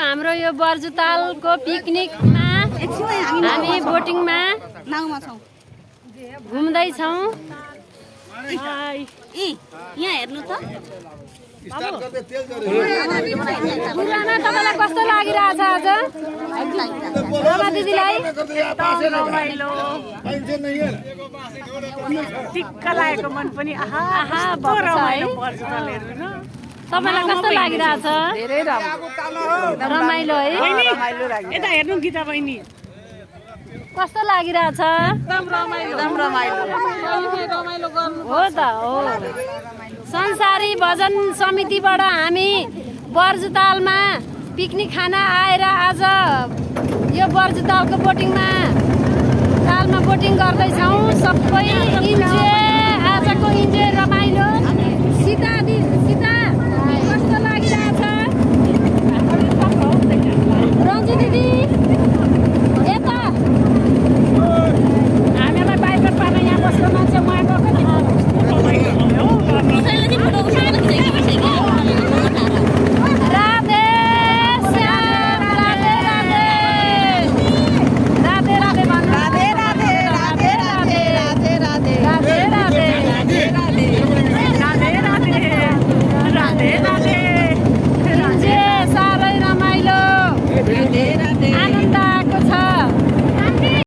हाम्रो यो बर्जुतालको पिकनिकमा हामी बोटिङमा नाउँमा छौँ। घुम्दैछौँ। यहाँ हेर्नु त पुराना तपाईँलाई कस्तो लागिरहेछ आज बाबा दिदीलाई? टिक्क लागेको मन पनि आहा आहा रमाइलो तपाईँलाई कस्तो लागिरहेछ? धेरै रमाइलो है? यता हेर्नु गीता बहिनी कस्तो लागिरहेछ? हो त हो। संसारी भजन समितिबाट हामी बर्जुतालमा पिकनिक खान आएर आज यो बर्जुतालको बोटिङमा तालमा बोटिङ गर्दैछौँ। सबै इन्जोय, आजको इन्जोय रमाइलो। सीता